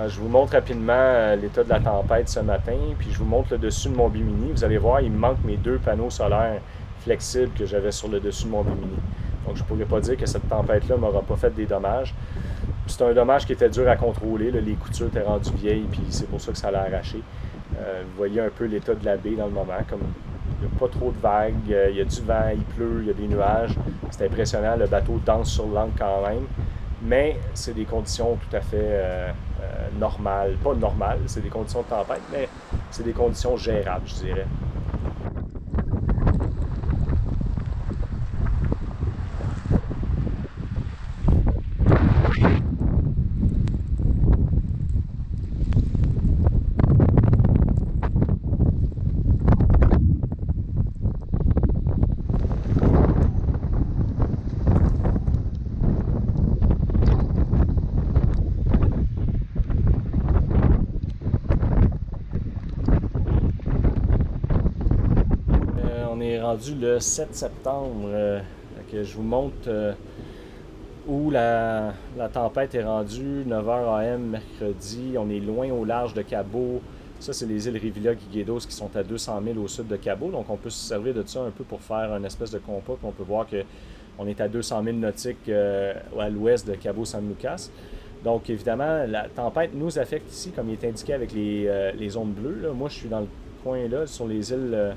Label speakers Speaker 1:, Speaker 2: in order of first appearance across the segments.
Speaker 1: Je vous montre rapidement l'état de la tempête ce matin, puis je vous montre le dessus de mon Bimini. Vous allez voir, il me manque mes deux panneaux solaires flexibles que j'avais sur le dessus de mon Bimini. Donc je ne pourrais pas dire que cette tempête-là ne m'aura pas fait des dommages. C'est un dommage qui était dur à contrôler. Là. Les coutures étaient rendues vieilles, puis c'est pour ça que ça l'a arraché. Vous voyez un peu l'état de la baie dans le moment. Comme il n'y a pas trop de vagues, il y a du vent, il pleut, il y a des nuages. C'est impressionnant, le bateau danse sur l'encre quand même. Mais c'est des conditions tout à fait normales. Pas normales, c'est des conditions de tempête, mais c'est des conditions gérables, je dirais. On est rendu le 7 septembre. Que je vous montre où la tempête est rendue. 9h AM mercredi. On est loin au large de Cabo. Ça, c'est les îles Rivilla-Guiguedos qui sont à 200 000 au sud de Cabo. Donc, on peut se servir de ça un peu pour faire une espèce de compas. Puis on peut voir qu'on est à 200 000 nautiques à l'ouest de Cabo San Lucas. Donc, évidemment, la tempête nous affecte ici, comme il est indiqué avec les ondes bleues. Là. Moi, je suis dans le coin là, sur les îles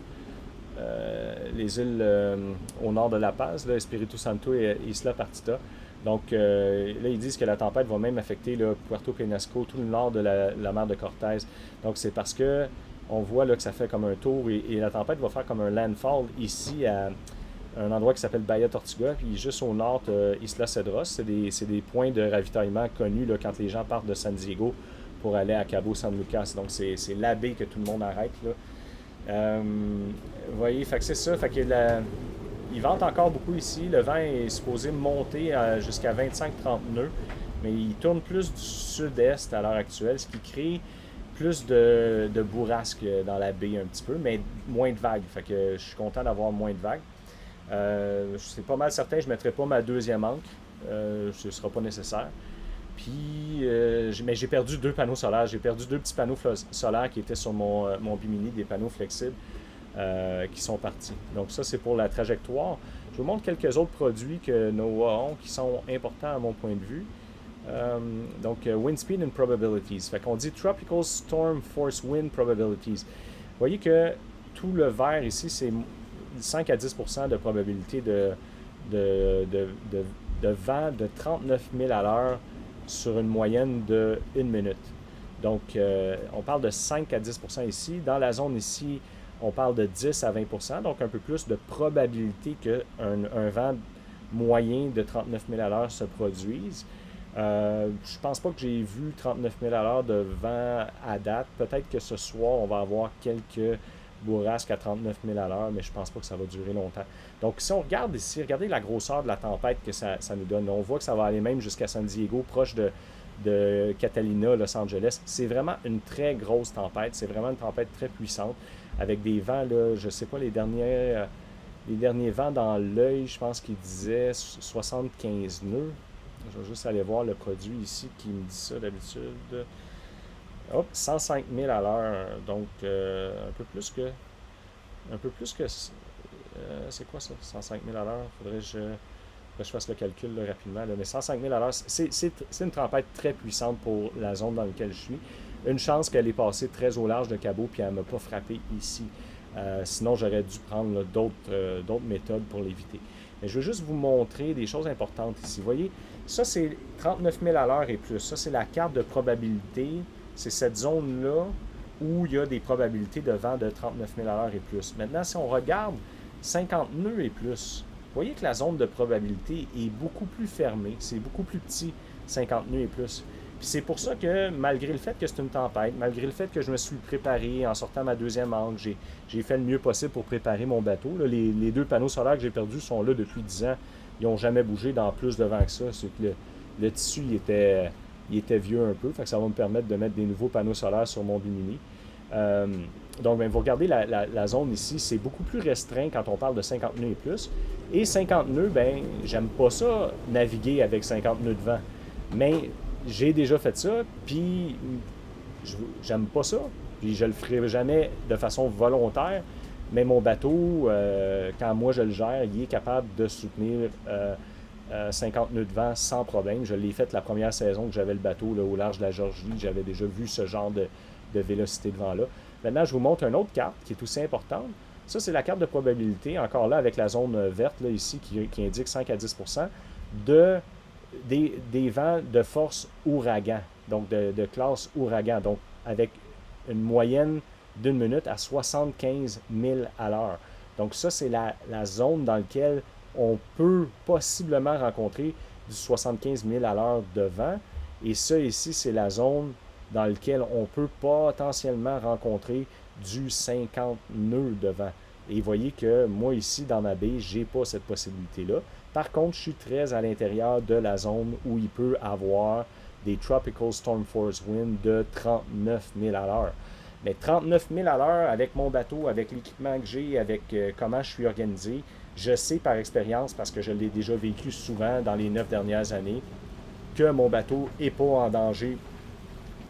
Speaker 1: au nord de La Paz, là, Espiritu Santo et Isla Partita. Donc là, ils disent que la tempête va même affecter là, Puerto Penasco, tout le nord de la mer de Cortez. Donc c'est parce que on voit là, que ça fait comme un tour et la tempête va faire comme un landfall ici à un endroit qui s'appelle Bahia Tortuga, puis juste au nord, Isla Cedros. C'est des points de ravitaillement connus là, quand les gens partent de San Diego pour aller à Cabo San Lucas. Donc c'est la baie que tout le monde arrête. Là. Vous voyez, fait que c'est ça. Fait que il vente encore beaucoup ici. Le vent est supposé monter jusqu'à 25-30 nœuds, mais il tourne plus du sud-est à l'heure actuelle, ce qui crée plus de bourrasques dans la baie un petit peu, mais moins de vagues. Fait que je suis content d'avoir moins de vagues. C'est pas mal certain que je ne mettrai pas ma deuxième ancre. Ce ne sera pas nécessaire. Puis, mais j'ai perdu deux panneaux solaires. J'ai perdu deux petits panneaux solaires qui étaient sur mon Bimini, des panneaux flexibles qui sont partis. Donc ça, c'est pour la trajectoire. Je vous montre quelques autres produits que NOAA ont qui sont importants à mon point de vue. Donc, Wind Speed and Probabilities. Fait qu'on dit Tropical Storm Force Wind Probabilities. Vous voyez que tout le vert ici, c'est 5 à 10 de probabilité de vent de 39 000 à l'heure sur une moyenne de 1 minute. Donc, on parle de 5 à 10 ici. Dans la zone ici, on parle de 10 à 20 donc un peu plus de probabilité qu'un vent moyen de 39 000 à l'heure se produise. Je ne pense pas que j'ai vu 39 000 à l'heure de vent à date. Peut-être que ce soir, on va avoir quelques bourrasques à 39 000 à l'heure, mais je ne pense pas que ça va durer longtemps. Donc, si on regarde ici, regardez la grosseur de la tempête que ça nous donne. On voit que ça va aller même jusqu'à San Diego, proche de Catalina, Los Angeles. C'est vraiment une très grosse tempête. C'est vraiment une tempête très puissante, avec des vents, là, je ne sais pas, les derniers vents dans l'œil, je pense qu'ils disaient 75 nœuds. Je vais juste aller voir le produit ici qui me dit ça d'habitude. Hop, 105 000 à l'heure. Donc, un peu plus que c'est quoi ça? 105 000 à l'heure. Faudrait que je fasse le calcul là, rapidement. Là. Mais 105 000 à l'heure, c'est une tempête très puissante pour la zone dans laquelle je suis. Une chance qu'elle est passée très au large de Cabo puis elle ne m'a pas frappé ici. Sinon, j'aurais dû prendre là, d'autres méthodes pour l'éviter. Mais je veux juste vous montrer des choses importantes ici. Vous voyez, ça c'est 39 000 à l'heure et plus. Ça c'est la carte de probabilité. C'est cette zone-là où il y a des probabilités de vent de 39 000 à l'heure et plus. Maintenant, si on regarde 50 nœuds et plus, vous voyez que la zone de probabilité est beaucoup plus fermée. C'est beaucoup plus petit, 50 nœuds et plus. Puis c'est pour ça que, malgré le fait que c'est une tempête, malgré le fait que je me suis préparé en sortant ma deuxième ancre, j'ai fait le mieux possible pour préparer mon bateau. Là, les deux panneaux solaires que j'ai perdus sont là depuis 10 ans. Ils n'ont jamais bougé dans plus de vent que ça. C'est que le tissu, il était vieux un peu. Fait que ça va me permettre de mettre des nouveaux panneaux solaires sur mon Bimini. Donc, vous regardez la zone ici, c'est beaucoup plus restreint quand on parle de 50 nœuds et plus. Et 50 nœuds, j'aime pas ça, naviguer avec 50 nœuds de vent. Mais j'ai déjà fait ça, puis j'aime pas ça, puis je le ferai jamais de façon volontaire, mais mon bateau, quand moi je le gère, il est capable de soutenir 50 nœuds de vent sans problème. Je l'ai fait la première saison que j'avais le bateau là, au large de la Georgie. J'avais déjà vu ce genre de vélocité de vent-là. Maintenant, je vous montre une autre carte qui est aussi importante. Ça, c'est la carte de probabilité, encore là, avec la zone verte là, ici qui indique 5 à 10 de, des vents de force ouragan, donc de classe ouragan, donc avec une moyenne d'une minute à 75 000 à l'heure. Donc ça, c'est la zone dans laquelle on peut possiblement rencontrer du 75 000 à l'heure de vent. Et ça ici, c'est la zone dans laquelle on peut potentiellement rencontrer du 50 nœuds de vent. Et vous voyez que moi ici, dans ma baie, je n'ai pas cette possibilité-là. Par contre, je suis très à l'intérieur de la zone où il peut avoir des Tropical Storm Force Wind de 39 000 à l'heure. Mais 39 000 à l'heure avec mon bateau, avec l'équipement que j'ai, avec comment je suis organisé, je sais par expérience, parce que je l'ai déjà vécu souvent dans les 9 dernières années, que mon bateau n'est pas en danger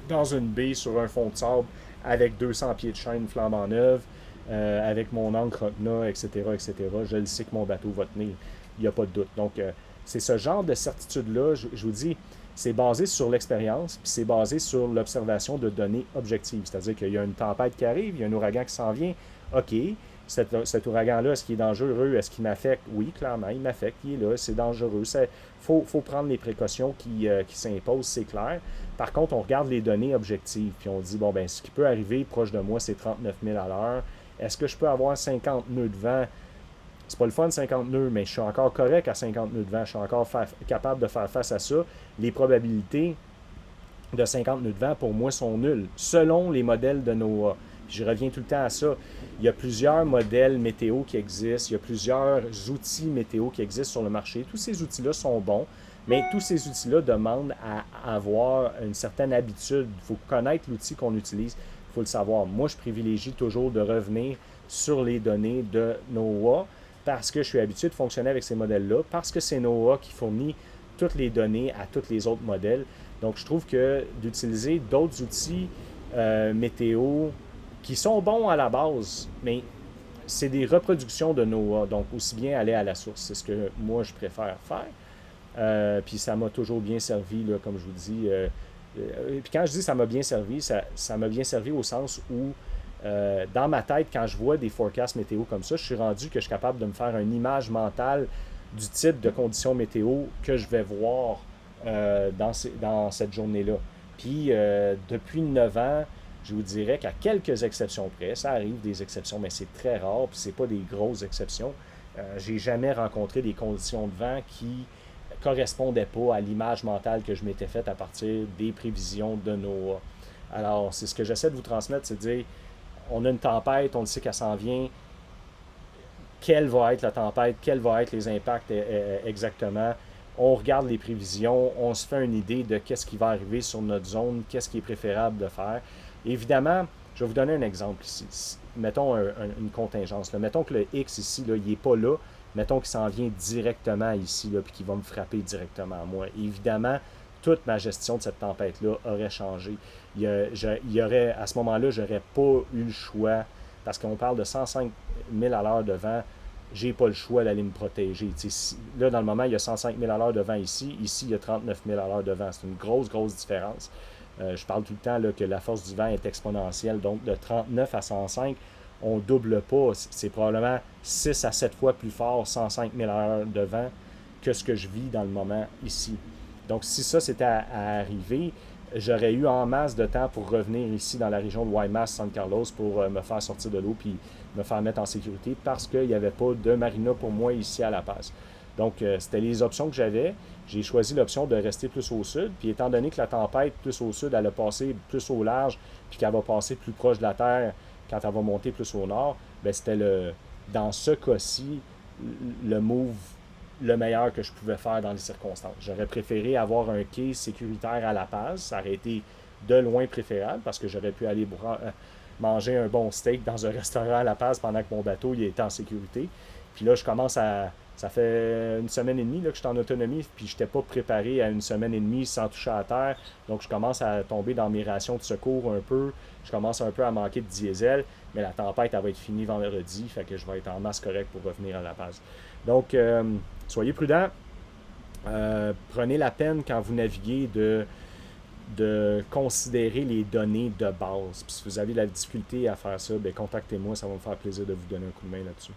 Speaker 1: dans une baie sur un fond de sable avec 200 pieds de chaîne flambant neuve, avec mon ancre Rocna, etc., etc. Je le sais que mon bateau va tenir. Il n'y a pas de doute. Donc, c'est ce genre de certitude-là, je vous dis, c'est basé sur l'expérience, puis c'est basé sur l'observation de données objectives. C'est-à-dire qu'il y a une tempête qui arrive, il y a un ouragan qui s'en vient. OK, cet ouragan-là, est-ce qu'il est dangereux? Est-ce qu'il m'affecte? Oui, clairement, il m'affecte, il est là, c'est dangereux. Il faut prendre les précautions qui s'imposent, c'est clair. Par contre, on regarde les données objectives, puis on dit, bon, ben, ce qui peut arriver proche de moi, c'est 39 000 à l'heure. Est-ce que je peux avoir 50 nœuds de vent? C'est pas le fun 50 nœuds, mais je suis encore correct à 50 nœuds de vent. Je suis encore capable de faire face à ça. Les probabilités de 50 nœuds de vent, pour moi, sont nulles, selon les modèles de NOAA. Je reviens tout le temps à ça. Il y a plusieurs modèles météo qui existent, il y a plusieurs outils météo qui existent sur le marché. Tous ces outils-là sont bons, mais tous ces outils-là demandent à avoir une certaine habitude. Il faut connaître l'outil qu'on utilise, il faut le savoir. Moi, je privilégie toujours de revenir sur les données de NOAA parce que je suis habitué de fonctionner avec ces modèles-là, parce que c'est NOAA qui fournit toutes les données à tous les autres modèles. Donc, je trouve que d'utiliser d'autres outils météo qui sont bons à la base, mais c'est des reproductions de NOAA, donc aussi bien aller à la source. C'est ce que moi, je préfère faire. Puis ça m'a toujours bien servi, là, comme je vous dis. Puis quand je dis ça m'a bien servi, ça m'a bien servi au sens où, dans ma tête, quand je vois des forecasts météo comme ça, je suis rendu que je suis capable de me faire une image mentale du type de conditions météo que je vais voir dans cette journée-là. Puis, depuis 9 ans, je vous dirais qu'à quelques exceptions près, ça arrive des exceptions, mais c'est très rare, puis c'est pas des grosses exceptions. J'ai jamais rencontré des conditions de vent qui correspondaient pas à l'image mentale que je m'étais faite à partir des prévisions de NOAA. Alors, c'est ce que j'essaie de vous transmettre, c'est de dire, on a une tempête, on le sait qu'elle s'en vient, quelle va être la tempête, quels vont être les impacts exactement. On regarde les prévisions, on se fait une idée de qu'est-ce qui va arriver sur notre zone, qu'est-ce qui est préférable de faire. Évidemment, je vais vous donner un exemple ici. Mettons une contingence. Là. Mettons que le X ici, là, il n'est pas là. Mettons qu'il s'en vient directement ici, là, puis qu'il va me frapper directement à moi. Évidemment, toute ma gestion de cette tempête-là aurait changé. Il y aurait, à ce moment-là, je n'aurais pas eu le choix, parce qu'on parle de 105 000 à l'heure de vent, j'ai pas le choix d'aller me protéger. Là, dans le moment, il y a 105 000 à l'heure de vent ici. Ici, il y a 39 000 à l'heure de vent. C'est une grosse, grosse différence. Je parle tout le temps là, que la force du vent est exponentielle. Donc, de 39 à 105, on ne double pas. C'est probablement 6 à 7 fois plus fort, 105 000 à l'heure de vent, que ce que je vis dans le moment ici. Donc, si ça c'était à arriver, j'aurais eu en masse de temps pour revenir ici dans la région de Guaymas, San Carlos, pour me faire sortir de l'eau puis me faire mettre en sécurité parce qu'il n'y avait pas de marina pour moi ici à La Paz. Donc, c'était les options que j'avais. J'ai choisi l'option de rester plus au sud. Puis, étant donné que la tempête plus au sud, elle a passé plus au large, puis qu'elle va passer plus proche de la terre quand elle va monter plus au nord, bien, c'était dans ce cas-ci, le move le meilleur que je pouvais faire dans les circonstances. J'aurais préféré avoir un quai sécuritaire à La Paz. Ça aurait été de loin préférable parce que j'aurais pu aller manger un bon steak dans un restaurant à La Paz pendant que mon bateau il était en sécurité. Puis là, je commence à Ça fait une semaine et demie là, que je suis en autonomie, puis je n'étais pas préparé à une semaine et demie sans toucher à terre. Donc, je commence à tomber dans mes rations de secours un peu. Je commence un peu à manquer de diesel, mais la tempête, elle va être finie vendredi, fait que je vais être en masse correct pour revenir à La Paz. Donc, soyez prudents. Prenez la peine quand vous naviguez de considérer les données de base. Puis si vous avez de la difficulté à faire ça, ben contactez-moi, ça va me faire plaisir de vous donner un coup de main là-dessus.